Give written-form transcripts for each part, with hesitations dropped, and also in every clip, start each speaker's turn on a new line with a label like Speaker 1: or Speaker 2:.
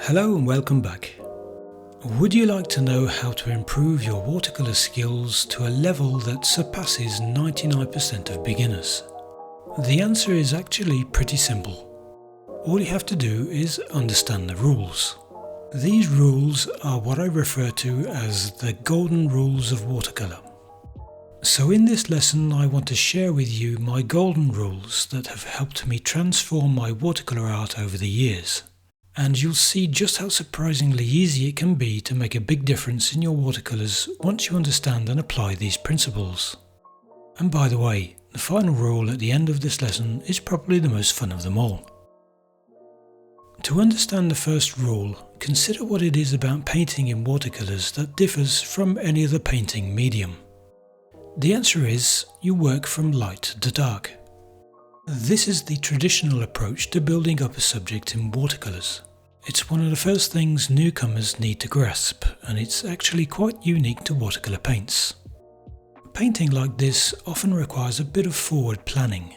Speaker 1: Hello and welcome back. Would you like to know how to improve your watercolor skills to a level that surpasses 99% of beginners? The answer is actually pretty simple. All you have to do is understand the rules. These rules are what I refer to as the golden rules of watercolor. So in this lesson I want to share with you my golden rules that have helped me transform my watercolor art over the years. And you'll see just how surprisingly easy it can be to make a big difference in your watercolors once you understand and apply these principles. And by the way, the final rule at the end of this lesson is probably the most fun of them all. To understand the first rule, consider what it is about painting in watercolors that differs from any other painting medium. The answer is, you work from light to dark. This is the traditional approach to building up a subject in watercolors. It's one of the first things newcomers need to grasp, and it's actually quite unique to watercolor paints. Painting like this often requires a bit of forward planning,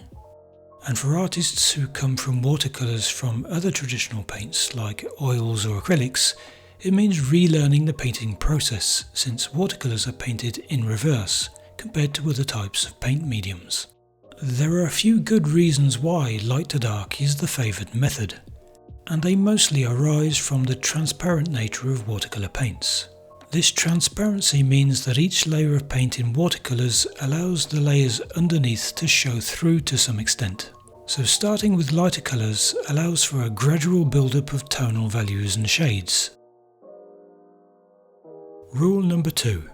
Speaker 1: and for artists who come from watercolors from other traditional paints like oils or acrylics, it means relearning the painting process, since watercolors are painted in reverse compared to other types of paint mediums. There are a few good reasons why light to dark is the favoured method, and they mostly arise from the transparent nature of watercolour paints. This transparency means that each layer of paint in watercolours allows the layers underneath to show through to some extent. So starting with lighter colours allows for a gradual build-up of tonal values and shades. Rule number 2.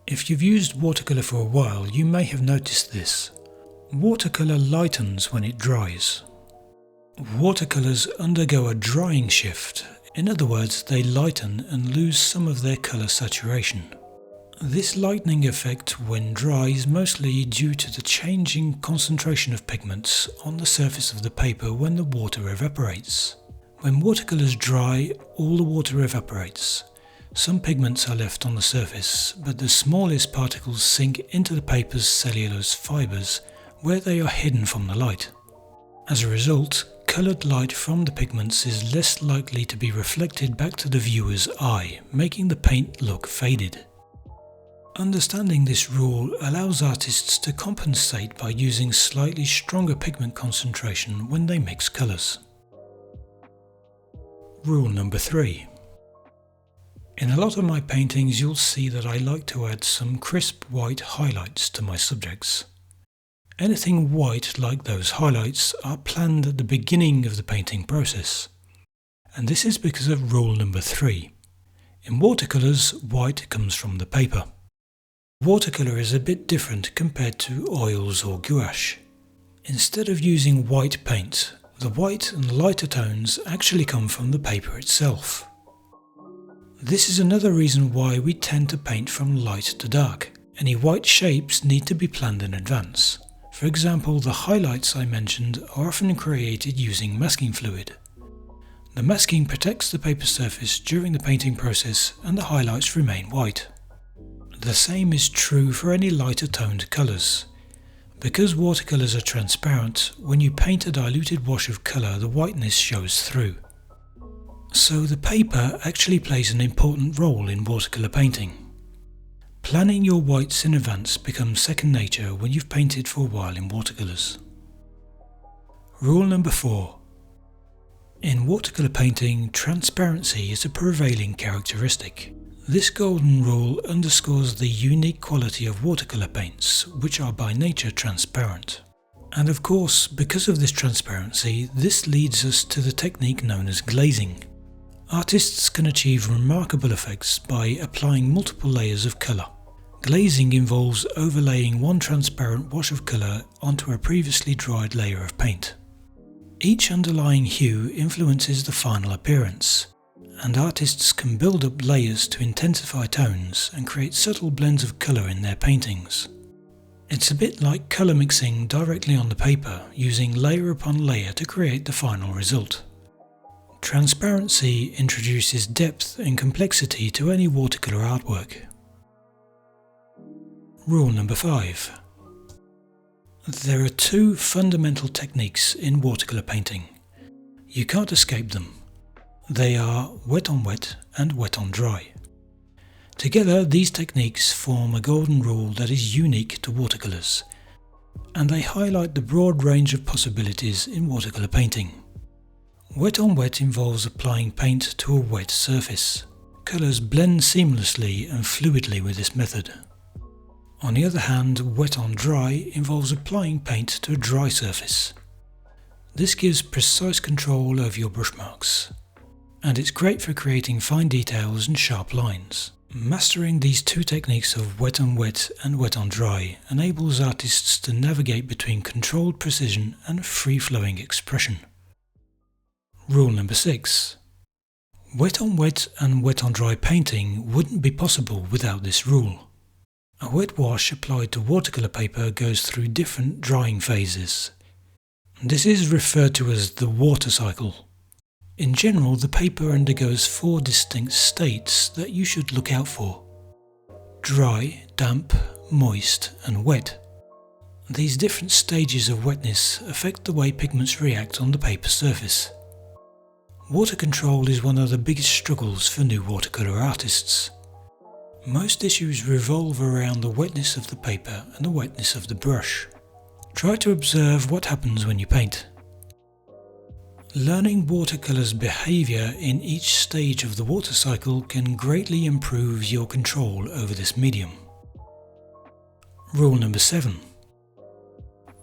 Speaker 1: If you've used watercolour for a while, you may have noticed this. Watercolour lightens when it dries. Watercolours undergo a drying shift. In other words, they lighten and lose some of their colour saturation. This lightening effect when dry is mostly due to the changing concentration of pigments on the surface of the paper when the water evaporates. When watercolours dry, all the water evaporates. Some pigments are left on the surface, but the smallest particles sink into the paper's cellulose fibres, where they are hidden from the light. As a result, coloured light from the pigments is less likely to be reflected back to the viewer's eye, making the paint look faded. Understanding this rule allows artists to compensate by using slightly stronger pigment concentration when they mix colours. Rule number 3. In a lot of my paintings you'll see that I like to add some crisp white highlights to my subjects. Anything white like those highlights are planned at the beginning of the painting process. And this is because of rule number 3. In watercolours, white comes from the paper. Watercolour is a bit different compared to oils or gouache. Instead of using white paint, the white and lighter tones actually come from the paper itself. This is another reason why we tend to paint from light to dark. Any white shapes need to be planned in advance. For example, the highlights I mentioned are often created using masking fluid. The masking protects the paper surface during the painting process and the highlights remain white. The same is true for any lighter toned colours. Because watercolours are transparent, when you paint a diluted wash of colour, the whiteness shows through. So the paper actually plays an important role in watercolour painting. Planning your whites in advance becomes second nature when you've painted for a while in watercolours. Rule number 4. In watercolour painting, transparency is a prevailing characteristic. This golden rule underscores the unique quality of watercolour paints, which are by nature transparent. And of course, because of this transparency, this leads us to the technique known as glazing. Artists can achieve remarkable effects by applying multiple layers of colour. Glazing involves overlaying one transparent wash of colour onto a previously dried layer of paint. Each underlying hue influences the final appearance, and artists can build up layers to intensify tones and create subtle blends of colour in their paintings. It's a bit like colour mixing directly on the paper, using layer upon layer to create the final result. Transparency introduces depth and complexity to any watercolour artwork. Rule number 5. There are two fundamental techniques in watercolour painting. you can't escape them. They are wet on wet and wet on dry. Together, these techniques form a golden rule that is unique to watercolors, and they highlight the broad range of possibilities in watercolor painting. Wet on wet involves applying paint to a wet surface. Colours blend seamlessly and fluidly with this method. On the other hand, wet on dry involves applying paint to a dry surface. This gives precise control over your brush marks, and it's great for creating fine details and sharp lines. Mastering these two techniques of wet on wet and wet on dry enables artists to navigate between controlled precision and free-flowing expression. Rule number 6. Wet on wet and wet on dry painting wouldn't be possible without this rule. A wet wash applied to watercolor paper goes through different drying phases. This is referred to as the water cycle. In general, the paper undergoes 4 distinct states that you should look out for: dry, damp, moist, and wet. These different stages of wetness affect the way pigments react on the paper surface. Water control is one of the biggest struggles for new watercolor artists. Most issues revolve around the wetness of the paper and the wetness of the brush. Try to observe what happens when you paint. Learning watercolor's behavior in each stage of the water cycle can greatly improve your control over this medium. Rule number 7.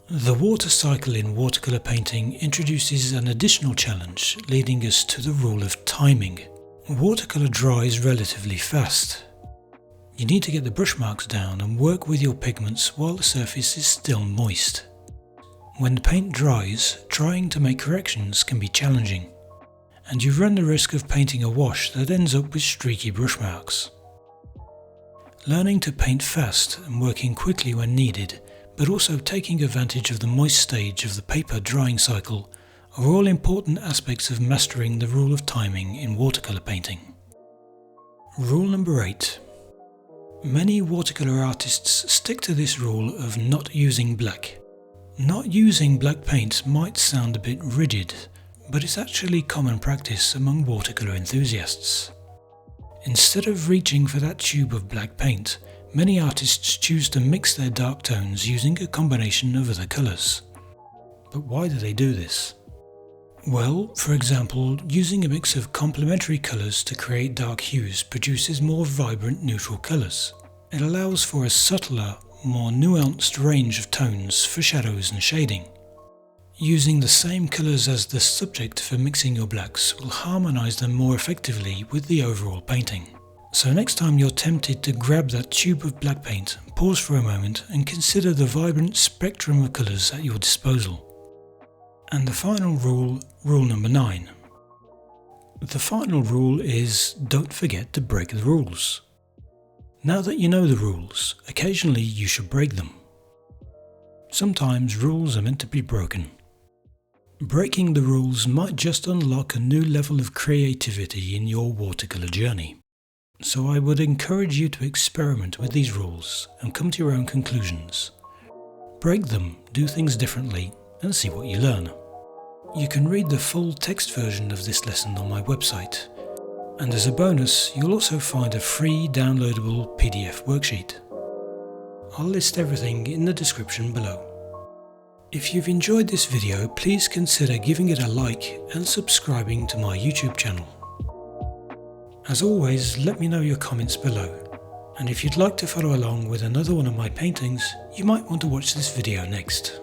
Speaker 1: The water cycle in watercolor painting introduces an additional challenge, leading us to the rule of timing. Watercolor dries relatively fast. You need to get the brush marks down and work with your pigments while the surface is still moist. When the paint dries, trying to make corrections can be challenging, and you run the risk of painting a wash that ends up with streaky brush marks. Learning to paint fast and working quickly when needed, but also taking advantage of the moist stage of the paper drying cycle, are all important aspects of mastering the rule of timing in watercolor painting. Rule number 8. Many watercolor artists stick to this rule of not using black. Not using black paint might sound a bit rigid, but it's actually common practice among watercolor enthusiasts. Instead of reaching for that tube of black paint, many artists choose to mix their dark tones using a combination of other colours. But why do they do this? Well, for example, using a mix of complementary colours to create dark hues produces more vibrant neutral colours. It allows for a subtler, more nuanced range of tones for shadows and shading. Using the same colours as the subject for mixing your blacks will harmonise them more effectively with the overall painting. So next time you're tempted to grab that tube of black paint, pause for a moment and consider the vibrant spectrum of colours at your disposal. And the final rule, rule number 9. The final rule is don't forget to break the rules. Now that you know the rules, occasionally you should break them. Sometimes rules are meant to be broken. Breaking the rules might just unlock a new level of creativity in your watercolor journey. So I would encourage you to experiment with these rules and come to your own conclusions. Break them, do things differently, and see what you learn. You can read the full text version of this lesson on my website. And as a bonus, you'll also find a free downloadable PDF worksheet. I'll list everything in the description below. If you've enjoyed this video, please consider giving it a like and subscribing to my YouTube channel. As always, let me know your comments below. And if you'd like to follow along with another one of my paintings, you might want to watch this video next.